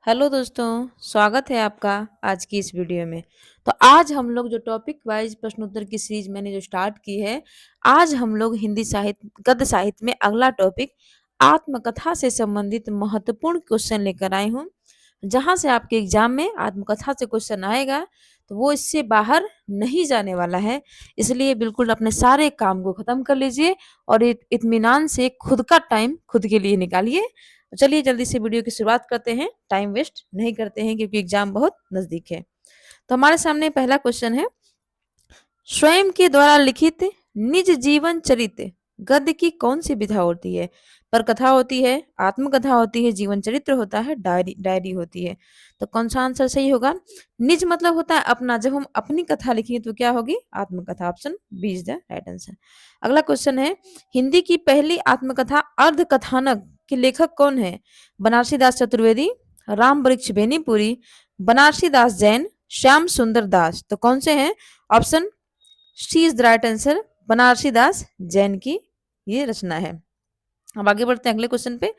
Hello दोस्तों, स्वागत है आपका आज की इस वीडियो में। तो आज हम लोग जो टॉपिक वाइज प्रश्नोत्तर की सीरीज मैंने जो स्टार्ट की है, आज हम लोग हिंदी साहित्य गद्य साहित्य में अगला टॉपिक आत्मकथा से संबंधित महत्वपूर्ण क्वेश्चन लेकर आई हूँ। जहां से आपके एग्जाम में आत्मकथा से क्वेश्चन आएगा तो वो इससे बाहर नहीं जाने वाला है। इसलिए बिल्कुल अपने सारे काम को खत्म कर लीजिए और इत्मीनान से खुद का टाइम खुद के लिए निकालिए। तो चलिए जल्दी से वीडियो की शुरुआत करते हैं, टाइम वेस्ट नहीं करते हैं क्योंकि एग्जाम बहुत नजदीक है। तो हमारे सामने पहला क्वेश्चन है, स्वयं के द्वारा लिखित निज जीवन चरित्र गद्य की कौन सी विधा होती है? पर कथा होती है, आत्मकथा होती है, जीवन चरित्र होता है, डायरी डायरी होती है। तो कौन सा आंसर सही होगा? निज मतलब होता है अपना, जब हम अपनी कथा लिखेंगे तो क्या होगी? आत्मकथा। Option B is the right answer. अगला क्वेश्चन है, हिंदी की पहली आत्मकथा अर्ध कथानक के लेखक कौन है? बनारसी दास चतुर्वेदी, राम वृक्ष बेनीपुरी, बनारसी दास जैन, श्याम सुंदर दास। तो कौन से हैं? Option C is the right answer, Banarasi Das Jain की ये रचना है। अब आगे बढ़ते हैं अगले क्वेश्चन पे।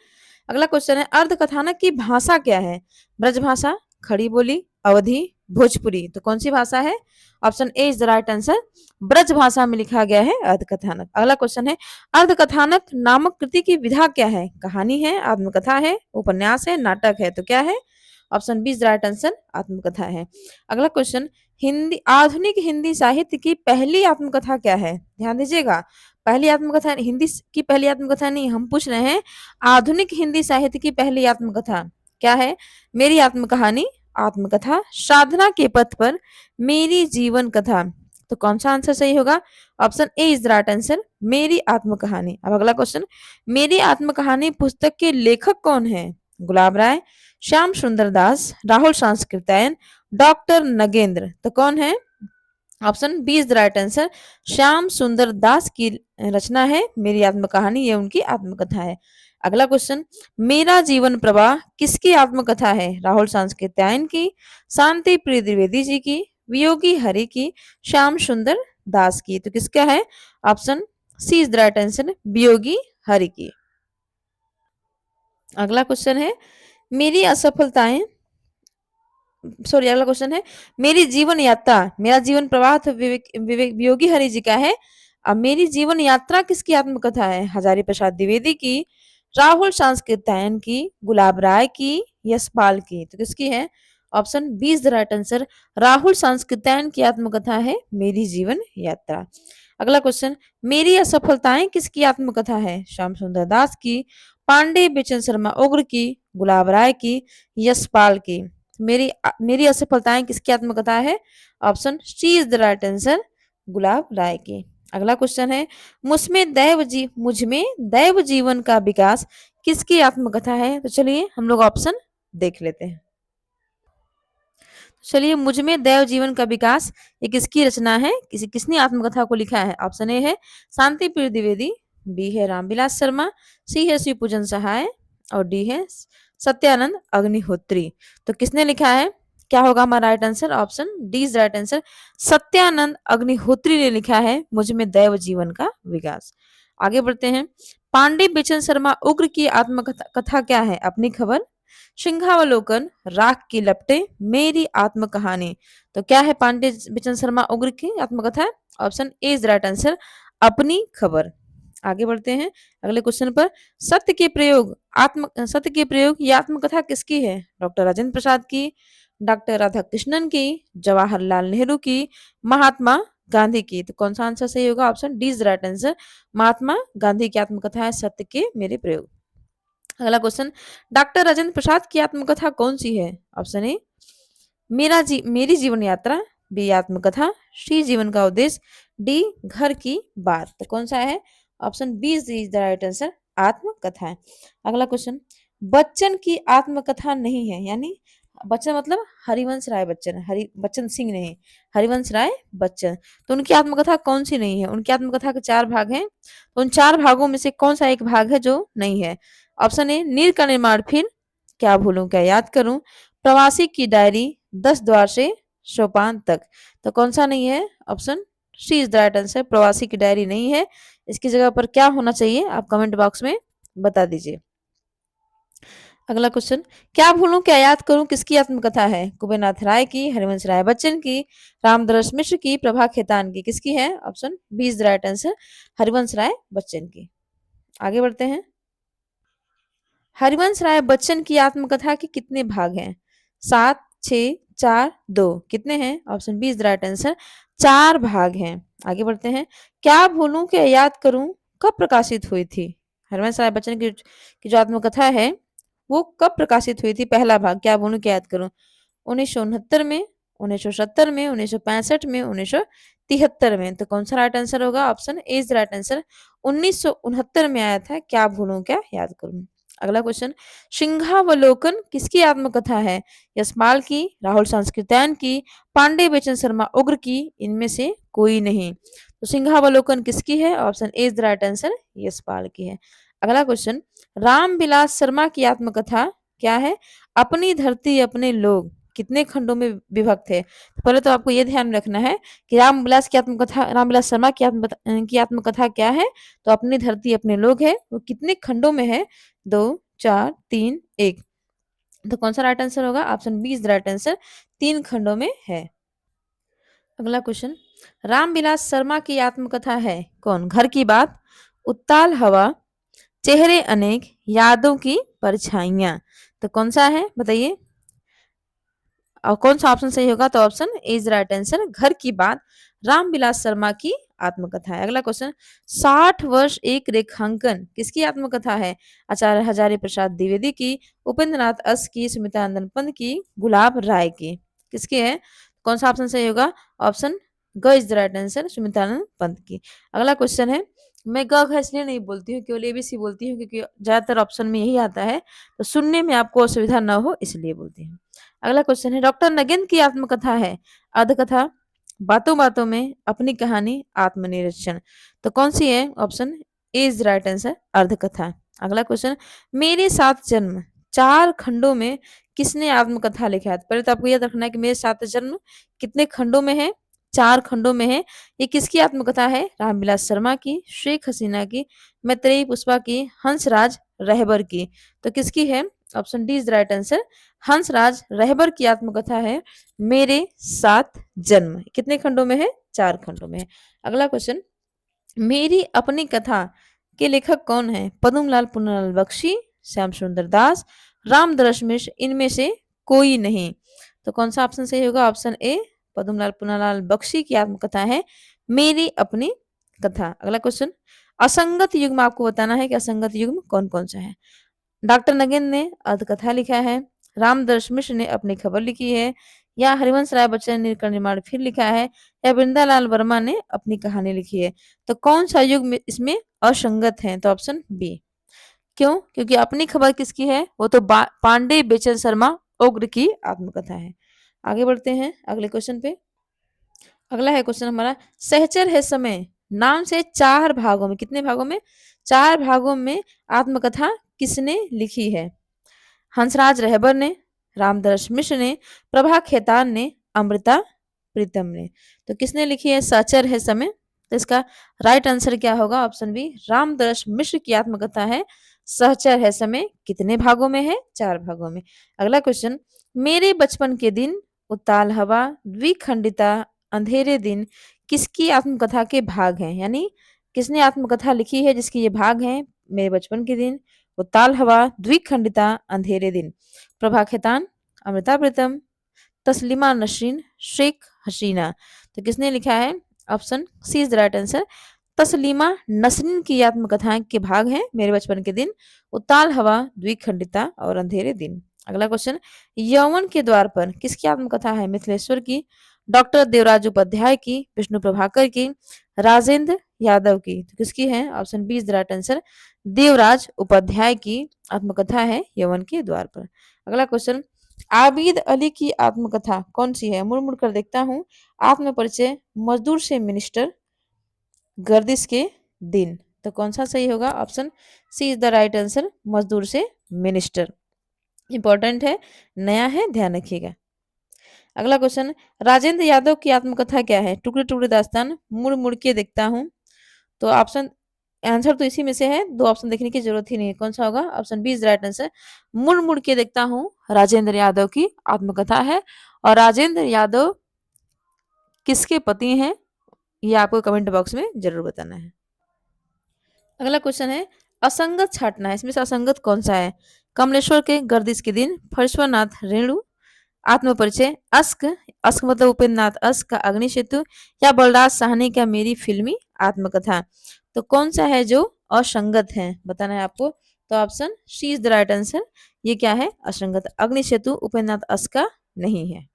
अगला क्वेश्चन है, अर्ध कथानक की भाषा क्या है? ब्रज भाषा, खड़ी बोली, अवधी, भोजपुरी। तो कौन सी भाषा है? Option A is the right answer, Braj भाषा में लिखा गया है अर्ध कथानक। अगला क्वेश्चन है, अर्ध कथानक नामक कृति की विधा क्या है? कहानी है, आत्मकथा है, उपन्यास है, नाटक है। तो क्या है? Option B is the right answer, आत्मकथा है। अगला क्वेश्चन, हिंदी आधुनिक हिंदी साहित्य की पहली आत्मकथा क्या है? ध्यान दीजिएगा, पहली आत्मकथा हिंदी की पहली आत्मकथा नहीं, हम पूछ रहे हैं आधुनिक हिंदी साहित्य की पहली आत्मकथा क्या है? मेरी आत्मकहानी आत्मकथा, साधना के पथ पर, मेरी जीवन कथा। तो कौन सा आंसर सही होगा? Option A is the right answer, मेरी आत्मकहानी। अब अगला क्वेश्चन, मेरी आत्मकहानी पुस्तक के लेखक कौन है? गुलाब राय, श्याम सुंदर दास, राहुल सांस्कृत्यायन, डॉक्टर नगेंद्र। तो कौन है? Option B is the right answer, Shyam Sundar Das की रचना है मेरी आत्मकहानी, ये उनकी आत्मकथा है। अगला क्वेश्चन, मेरा जीवन प्रवाह किसकी आत्मकथा है? राहुल सांस्कृत्यायन की, शांति प्रिय द्विवेदी जी की, वियोगी हरि की, श्याम सुंदर दास की। तो किसका है? Option C is the right answer, Viyogi Hari की। अगला क्वेश्चन है, मेरी असफलताएं सॉरी अगला क्वेश्चन है, मेरी जीवन यात्रा, मेरा जीवन प्रवाह तो विवेक विवेक वियोगी हरि जी का है। अब मेरी जीवन यात्रा किसकी आत्मकथा है? हजारी प्रसाद द्विवेदी की, राहुल सांस्कृत्यायन की, गुलाब राय की, यशपाल की। तो किसकी है? Option B is the right answer, Rahul Sankrityayan की आत्मकथा है मेरी जीवन यात्रा। अगला क्वेश्चन, मेरी असफलताएं किसकी आत्मकथा है? श्याम सुंदर दास की, पांडे बेचन शर्मा उग्र की, गुलाब राय की, यशपाल की। मेरी असफलताएं किसकी आत्मकथा है? Option C is the right answer, Gulab Rai की। अगला क्वेश्चन है, मुझ में दैव जीवन का विकास किसकी आत्मकथा है? तो चलिए हम लोग ऑप्शन देख लेते हैं। चलिए, मुझ में दैव जीवन का विकास ये किसकी रचना है? किसने आत्मकथा को लिखा है? ऑप्शन ए है शांति प्रिय द्विवेदी, बी है रामविलास शर्मा, सी है शिव पूजन सहाय और डी है सत्यानंद अग्निहोत्री। तो किसने लिखा है? क्या होगा हमारा right answer? Option D is right answer, Satyanand Agnihotri ने लिखा है मुझ में दैव जीवन का विकास। आगे बढ़ते हैं, पांडे बेचन शर्मा उग्र की आत्मकथा कथा क्या है? अपनी खबर, सिंहावलोकन, राख की लपटें, मेरी आत्मकहानी। तो क्या है पांडे बिचन शर्मा उग्र की आत्मकथा? Option A is right answer, अपनी खबर। आगे बढ़ते हैं अगले क्वेश्चन पर, सत्य के प्रयोग ये आत्मकथा किसकी है? डॉक्टर राजेंद्र प्रसाद की, डॉक्टर राधा कृष्णन की, जवाहरलाल नेहरू की, महात्मा गांधी की। तो कौन सा आंसर सही होगा? Option D is right answer, Mahatma Gandhi की आत्मकथा है सत्य के मेरे प्रयोग। अगला क्वेश्चन, डॉक्टर राजेंद्र प्रसाद की आत्मकथा कौन सी है? ऑप्शन ए मेरी जीवन यात्रा, बी आत्मकथा, सी जीवन का उद्देश्य, डी घर की बात। तो कौन सा है? Option B is the right answer, आत्मकथा है। अगला क्वेश्चन, बच्चन की आत्मकथा नहीं है, यानी बच्चन मतलब हरिवंश राय बच्चन, हरि बच्चन सिंह नहीं, हरिवंश राय बच्चन। तो उनकी आत्मकथा कौन सी नहीं है? उनकी आत्मकथा के 4 भाग हैं, तो उन 4 भागों में से कौन सा एक भाग है जो नहीं है? ऑप्शन ए नीर का निर्माण फिर, क्या भूलूं क्या याद करूं, प्रवासी की डायरी, 10 द्वार से सोपान तक। तो कौन सा नहीं है? Option C is the right answer, प्रवासी की डायरी नहीं है। इसकी जगह पर क्या होना चाहिए? आप कमेंट बॉक्स में बता दीजिए। अगला क्वेश्चन, क्या भूलूं क्या याद करूं किसकी आत्मकथा है? कुबेरनाथ राय की, हरिवंश राय बच्चन की, रामदरस मिश्र की, प्रभा खेतान की। किसकी है? Option B is the right answer, Harivansh Rai Bachchan की। आगे बढ़ते हैं। हरिवंश राय बच्चन की आत्मकथा के कितने भाग हैं? 7, 6, 4, 2। कितने हैं? Option B is the right answer, 4 भाग हैं। आगे बढ़ते हैं। क्या भूलूं क्या याद करूं कब प्रकाशित हुई थी? हरिवंश राय बच्चन की जो आत्मकथा है वो कब प्रकाशित हुई थी? पहला भाग, क्या बोलूं क्या याद करूं, 1969 में, 1970 में, 1965 में, 1973 में। तो कौन सा राइट आंसर होगा? Option A is right answer, 1969 में आया था क्या भूलूं क्या याद करूं। अगला क्वेश्चन, सिंहावलोकन किसकी आत्मकथा है? यशपाल की, राहुल सांस्कृत्यायन की, पांडे बेचन शर्मा उग्र की, इनमें से कोई नहीं। तो सिंहावलोकन किसकी है? Option A is the right answer, Yashpal की है। अगला क्वेश्चन, रामविलास शर्मा की आत्मकथा क्या है? अपनी धरती अपने लोग कितने खंडों में विभक्त है? तो पहले तो आपको यह ध्यान में रखना है कि रामविलास शर्मा की आत्मकथा क्या है? तो अपनी धरती अपने लोग है, वो कितने खंडों में है? 2, 4, 3, 1। तो कौन सा राइट आंसर होगा? Option B is the right answer, 3 खंडों में है। अगला क्वेश्चन, रामविलास शर्मा की आत्मकथा है कौन? घर की बात, उत्ताल हवा, चेहरे अनेक, यादों की परछाइयां। तो कौन सा है बताइए, और कौन सा ऑप्शन सही होगा? तो option A is right answer, घर की बात, रामविलास शर्मा की आत्मकथा है। अगला क्वेश्चन, 60 वर्ष एक रेखांकन किसकी आत्मकथा है? आचार्य हजारी प्रसाद द्विवेदी की, उपेंद्र नाथ अस की, सुमित्रानंदन पंत की, गुलाब राय की। किसकी है? कौन सा ऑप्शन सही होगा? ऑप्शन ग is the right answer, Sumitranand Pant की। अगला क्वेश्चन है, मैं ग घ इसलिए नहीं बोलती हूँ, केवल एबीसी बोलती हूँ क्योंकि ज्यादातर ऑप्शन में यही आता है, तो सुनने में आपको असुविधा न हो इसलिए बोलती हूँ। अगला क्वेश्चन है, डॉक्टर नगेंद्र की आत्मकथा है अर्धकथा, बातों बातों में, अपनी कहानी, आत्मनिरीक्षण। तो कौन सी है? Option A is right answer, Ardhakatha. अगला क्वेश्चन, मेरे सात जन्म 4 खंडों में किसने आत्मकथा लिखा है? तो पहले तो आपको याद रखना है कि मेरे सात जन्म कितने खंडों में है? 4 खंडों में है। ये किसकी आत्मकथा है? रामविलास शर्मा की, शेख हसीना की, मैत्रेयी पुष्पा की, हंसराज रहबर की। तो किसकी है? Option D is the right answer, Hansraj Rahbar की आत्मकथा है मेरे 7 जन्म। कितने खंडों में है? 4 खंडों में है। अगला क्वेश्चन, मेरी अपनी कथा के लेखक कौन है? पद्मलाल पुन्नालाल बख्शी, श्याम सुंदर दास, रामदरस मिश्र, इनमें से कोई नहीं। तो कौन सा ऑप्शन सही होगा? ऑप्शन ए, पद्मलाल पुन्नालाल बख्शी की आत्मकथा है मेरी अपनी कथा। अगला क्वेश्चन, असंगत युग्म आपको बताना है कि असंगत युग्म कौन कौन सा है। डॉक्टर नगेंद्र ने अर्धकथा लिखा है, रामदर्श मिश्र ने अपनी खबर लिखी है, या हरिवंश राय बच्चन ने कर्ण निर्माण फिर लिखा है, या वृंदालाल वर्मा ने अपनी कहानी लिखी है। तो कौन सा युग इसमें असंगत है? तो ऑप्शन बी। क्यों? क्योंकि अपनी खबर किसकी है? वो तो पांडे बेचन शर्मा उग्र की आत्मकथा है। आगे बढ़ते हैं अगले क्वेश्चन पे। अगला है क्वेश्चन हमारा, सहचर है समय नाम से 4 भागों में, कितने भागों में? 4 भागों में आत्मकथा किसने लिखी है? हंसराज रहबर ने, रामदर्श मिश्र ने, प्रभा खेतान ने, अमृता प्रीतम ने। तो किसने लिखी है सहचर है समय? तो इसका राइट आंसर क्या होगा? ऑप्शन बी, रामदर्श मिश्र की आत्मकथा है सहचर है समय। कितने भागों में है? 4 भागों में। अगला क्वेश्चन, मेरे बचपन के दिन, उत्ताल हवा, द्विखंडिता, अंधेरे दिन किसकी आत्मकथा के भाग हैं? यानी किसने आत्मकथा लिखी है जिसके ये भाग हैं? मेरे बचपन के दिन, उत्ताल हवा, द्विखंडिता, अंधेरे दिन। प्रभा खेतान, अमृता प्रीतम, तस्लीमा नसरीन, शेख हसीना। तो किसने लिखा है? Option C is the right answer, Taslima Nasrin की आत्मकथाएं के भाग हैं मेरे बचपन के दिन, उत्ताल हवा, द्विखंडिता और अंधेरे दिन। अगला क्वेश्चन, यौवन के द्वार पर किसकी आत्मकथा है? मिथिलेश्वर की, डॉक्टर देवराज उपाध्याय की, विष्णु प्रभाकर की, राजेंद्र यादव की। तो किसकी है? Option B is the right answer, Devraj Upadhyay की आत्मकथा है यौवन के द्वार पर। अगला क्वेश्चन, आबिद अली की आत्मकथा कौन सी है? मुड़ मुड़ कर देखता हूँ, आत्म परिचय, मजदूर से मिनिस्टर, गर्दिश के दिन। तो कौन सा सही होगा? Option C is the right answer, मजदूर से मिनिस्टर। इंपॉर्टेंट है, नया है, ध्यान रखिएगा। अगला क्वेश्चन, राजेंद्र यादव की आत्मकथा क्या है? टुकड़े टुकड़े दास्तान, मुड़ मुड़ के देखता हूँ। तो ऑप्शन आंसर तो इसी में से है, 2 ऑप्शन देखने की ज़रूरत ही नहीं है, कौन-सा होगा? Option B is the right answer. मुड़-मुड़ के देखता हूँ, राजेंद्र यादव की आत्मकथा है और राजेंद्र यादव किसके पति हैं? ये आपको कमेंट बॉक्स में ज़रूर बताना है। अगला क्वेश्चन है, असंगत छाँटना है, इसमें से असंगत कौन-सा है? कमलेश्वर के गर्दिश के दिन, फरेश्वरनाथ रेणु, आत्मपरिचय, अस्क, अस्क मतलब उपेंद्र नाथ अस्क का अग्नि सेतु या बलराज साहनी का मेरी फिल्मी आत्मकथा। तो कौन सा है जो असंगत है, बताना है आपको। तो option C is the right answer. ये क्या है? असंगत। अग्नि सेतु उपेंद्र नाथ अस्क का नहीं है।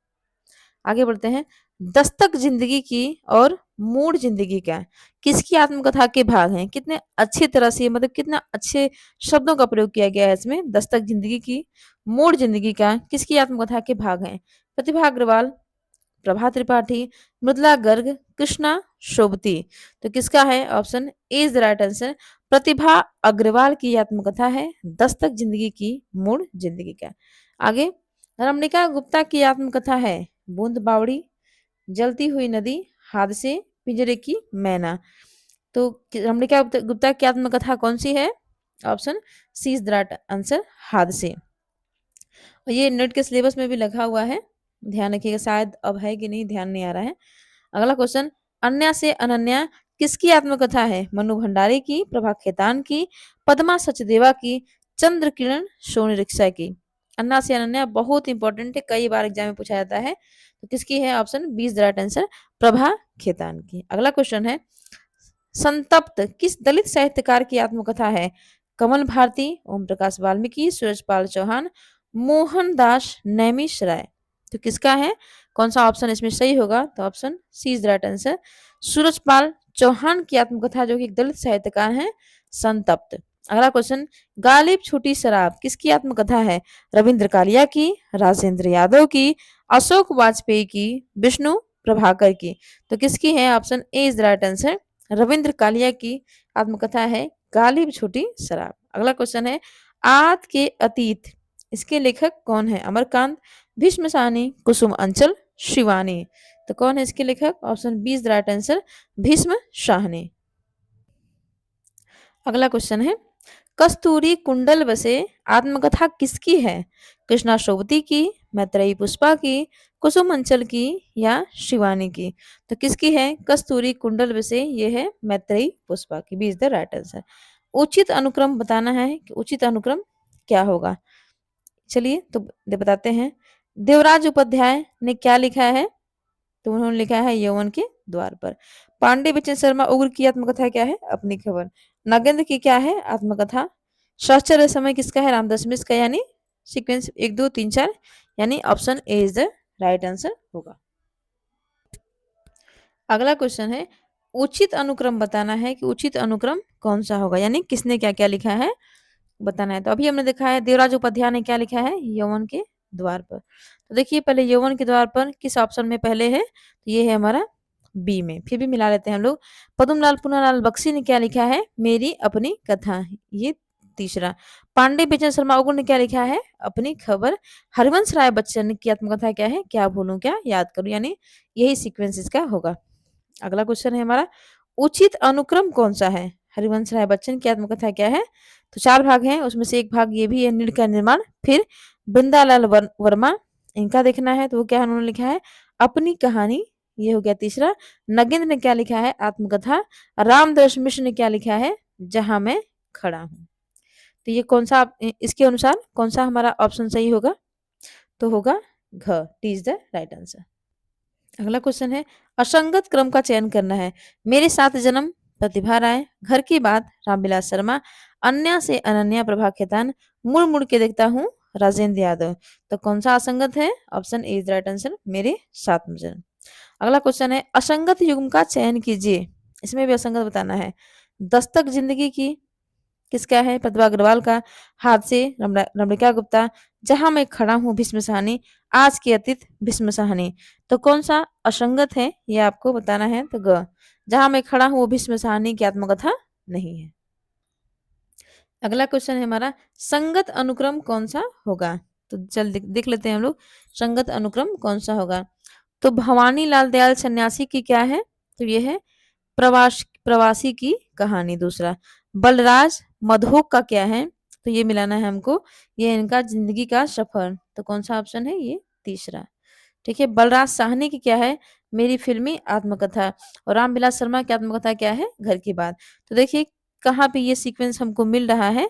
आगे बढ़ते हैं। दस्तक जिंदगी की और मूड जिंदगी का किसकी आत्मकथा के भाग हैं? कितने अच्छी तरह से, मतलब कितना अच्छे शब्दों का प्रयोग किया गया है इसमें। दस्तक जिंदगी की, मूड जिंदगी का किसकी आत्मकथा के भाग हैं? प्रतिभा अग्रवाल, प्रभा त्रिपाठी, मृदुला गर्ग, कृष्णा शोभती। तो किसका है? Option A is the right answer. Pratibha Agarwal की आत्मकथा है दस्तक जिंदगी की, मूड जिंदगी का। आगे, रमणिका गुप्ता की आत्मकथा है बूंद बावड़ी, जलती हुई नदी, हादसे, पिंजरे की मैना। तो रमणिका गुप्ता की आत्मकथा कौन सी है? Option C is the right answer, हादसे। और ये नेट के सिलेबस में भी लगा हुआ है, ध्यान रखिएगा। शायद अब है कि नहीं, ध्यान नहीं आ रहा है। अगला क्वेश्चन, अन्या से अनन्या किसकी आत्मकथा है? मनु भंडारी की, प्रभा खेतान की, पद्मा सचदेवा की, चंद्र किरण सोनी रिक्शा की। अन्ना से अनन्या बहुत इंपॉर्टेंट है, कई बार एग्जाम में पूछा जाता है। तो किसकी है? Option B is the right answer, Prabha Khaitan की। अगला क्वेश्चन है, संतप्त किस दलित साहित्यकार की आत्मकथा है? कमल भारती, ओम प्रकाश वाल्मीकि, सूरजपाल चौहान, मोहनदास नैमिष राय। तो किसका है? कौन सा ऑप्शन इसमें सही होगा? तो option C is the right answer, Surajpal Chauhan की आत्मकथा, जो कि एक दलित साहित्यकार है, संतप्त। अगला क्वेश्चन, गालिब छूटी शराब किसकी आत्मकथा है? रविंद्र कालिया की, राजेंद्र यादव की, अशोक वाजपेयी की, विष्णु प्रभाकर की। तो किसकी है? Option A is the right answer, Ravindra Kalia की आत्मकथा है गालिब छूटी शराब। अगला क्वेश्चन है, आद के अतीत इसके लेखक कौन है? अमरकांत, भीष्म साहनी, कुसुम अंचल, शिवानी। तो कौन है इसके लेखक? Option B is the right answer, Bhisham Sahni. अगला क्वेश्चन है, कस्तूरी कुंडल बसे आत्मकथा किसकी है? कृष्णा शोभती की, मैत्रेयी पुष्पा की, कुसुम अंचल की या शिवानी की। तो किसकी है? कस्तूरी कुंडल बसे, ये है मैत्रेयी पुष्पा की। B is the right answer. उचित अनुक्रम बताना है कि उचित अनुक्रम क्या होगा। चलिए तो बताते हैं। देवराज उपाध्याय ने क्या लिखा है? तो उन्होंने लिखा है यौवन के द्वार पर। पांडे बच्चन शर्मा उग्र की आत्मकथा क्या है? अपनी खबर। नागेंद्र की क्या है आत्मकथा? साक्षर समय किसका है? रामदास मिश्र का, यानी सीक्वेंस 1 2 3 4, यानी option A is the right answer होगा। अगला क्वेश्चन है, उचित अनुक्रम बताना है कि उचित अनुक्रम कौन सा होगा, यानी किसने क्या क्या लिखा है बताना है। तो अभी हमने देखा है देवराज उपाध्याय ने क्या लिखा है? यौवन के द्वार पर। तो देखिए पहले यौवन के द्वार पर किस ऑप्शन में पहले है? तो ये है हमारा बी में। फिर भी मिला लेते हैं हम लोग। पद्मलाल पुन्नालाल बख्शी ने क्या लिखा है? मेरी अपनी कथा, ये तीसरा। पांडे बेचन शर्मा उग्र ने क्या लिखा है? अपनी खबर। हरिवंश राय बच्चन की आत्मकथा क्या है? क्या भूलूं क्या याद करूं, यानी यही सीक्वेंस इसका होगा। अगला क्वेश्चन है हमारा, उचित अनुक्रम कौन सा है? हरिवंश राय बच्चन की आत्मकथा क्या है? तो 4 भाग हैं, उसमें से एक भाग ये भी है, नीड़ का निर्माण। फिर बिंदालाल वर्मा, इनका देखना है तो वो क्या उन्होंने लिखा है? अपनी कहानी, ये हो गया तीसरा। नगेंद्र ने क्या लिखा है? आत्मकथा। रामदास मिश्र ने क्या लिखा है? जहां मैं खड़ा हूं। तो ये कौन सा, इसके अनुसार कौन सा हमारा ऑप्शन सही होगा? तो होगा घ, T is the right answer. अगला क्वेश्चन है, असंगत क्रम का चयन करना है। मेरे साथ जन्म प्रतिभा राय, घर की बात रामविलास शर्मा, अन्या से अनन्या प्रभा खेतान, मुड़ मुड़ के देखता हूँ राजेंद्र यादव। तो कौन सा असंगत है? Option A is right answer, मेरे साथ जन्म। अगला क्वेश्चन है, असंगत युग्म का चयन कीजिए। इसमें भी असंगत बताना है। दस्तक जिंदगी की किसका है? प्रतिभा अग्रवाल का। हाथ से रमणिका गुप्ता, जहां मैं खड़ा हूँ भीष्म साहनी, आज के अतीत भीष्म साहनी। तो कौन सा असंगत है ये आपको बताना है। तो ग, जहां मैं खड़ा हूँ वो भीष्म साहनी की आत्मकथा नहीं है। अगला क्वेश्चन है हमारा, संगत अनुक्रम कौन सा होगा? तो चल देख लेते हैं हम लोग, संगत अनुक्रम कौन सा होगा। तो भवानी लाल दयाल सन्यासी की क्या है? तो ये है प्रवासी की कहानी दूसरा। बलराज मधोक का क्या है? तो ये मिलाना है हमको, ये इनका जिंदगी का सफर। तो कौन सा ऑप्शन है? ये तीसरा। ठीक है। बलराज साहनी की क्या है? मेरी फिल्मी आत्मकथा। और रामविलास शर्मा की आत्मकथा क्या है? घर की बात। तो देखिए कहाँ पे ये सीक्वेंस हमको मिल रहा है,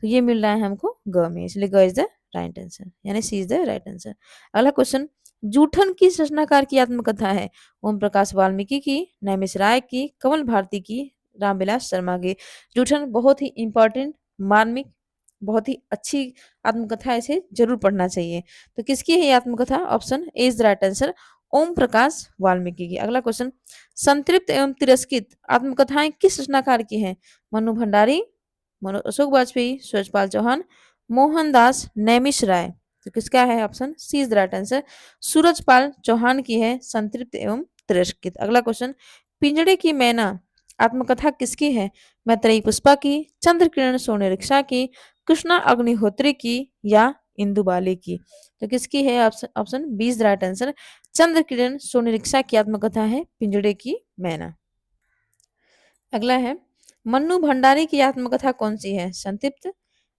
तो ये मिल रहा है हमको ग में, इसलिए ग इज द राइट आंसर, यानी सी इज द राइट आंसर। अगला क्वेश्चन, जूठन किस रचनाकार की आत्मकथा है? ओम प्रकाश वाल्मीकि की, नैमिष राय की, कमल भारती की, रामविलास शर्मा की। जूठन बहुत ही इंपॉर्टेंट, मार्मिक, बहुत ही अच्छी आत्मकथा है, इसे जरूर पढ़ना चाहिए। तो किसकी है ये आत्मकथा? Option A is the right answer, Om Prakash Valmiki की। अगला क्वेश्चन, संतृप्त एवं तिरस्कृत आत्मकथाएं किस रचनाकार की हैं? मनु भंडारी, अशोक वाजपेयी, सूरजपाल चौहान, मोहनदास, नैमिष राय। तो किसका है? Option C is the right answer, Surajpal Chauhan की है संतृप्त एवं तिरस्कृत। अगला क्वेश्चन, पिंजड़े की मैना आत्मकथा किसकी है? मैत्रेयी पुष्पा की, चंद्र किरण सोने रिक्शा की, कृष्णा अग्निहोत्री की, या इंदुबाली की। तो किसकी है? Option B is the right answer, Chandra Kiran Sonrexa की आत्मकथा है पिंजड़े की मैना। अगला है, मन्नू भंडारी की आत्मकथा कौन सी है? संतृप्त,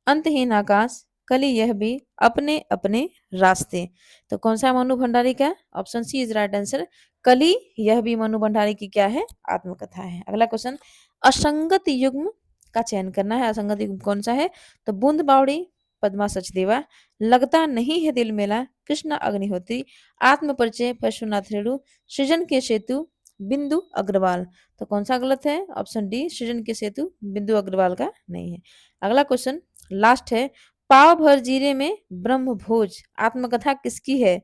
अंतहीन आकाश, कली यह भी, अपने अपने रास्ते। तो कौन सा मन्नू भंडारी का? Option C is right answer, कली यह भी मन्नू भंडारी की क्या है? आत्मकथा है। अगला क्वेश्चन, असंगत युग्म का चयन करना है। असंगत युग्म कौन सा है? तो बूंद बावड़ी, पद्मा सचदेवा, लगता नहीं है दिल मेला, कृष्णा अग्निहोत्री, आत्म परिचय पशुनाथ रेणु, सृजन के सेतु, बिंदु अग्रवाल। तो कौन सा गलत है? ऑप्शन डी, सृजन के सेतु बिंदु अग्रवाल का नहीं है। अगला क्वेश्चन लास्ट है, पाव भर जीरे में ब्रह्म भोज आत्मकथा किसकी है?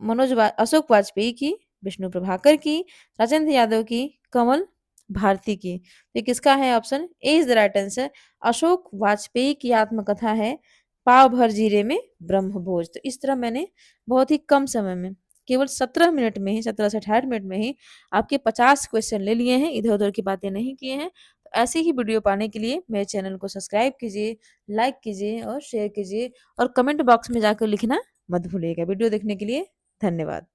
अशोक वाजपेयी की, विष्णु प्रभाकर की, राजेंद्र यादव की, कमल भारती की। तो ये किसका है? Option A is the right answer, Ashok Vajpayee की आत्मकथा है पाव भर जीरे में ब्रह्म भोज। तो इस तरह मैंने बहुत ही कम समय में, केवल 17 मिनट में ही, 17 से 18 मिनट में ही आपके 50 क्वेश्चन ले लिए हैं, इधर उधर की बातें नहीं किए हैं। तो ऐसे ही वीडियो पाने के लिए मेरे चैनल को सब्सक्राइब कीजिए, लाइक कीजिए और शेयर कीजिए, और कमेंट बॉक्स में जाकर लिखना मत भूलिएगा। वीडियो देखने के लिए धन्यवाद।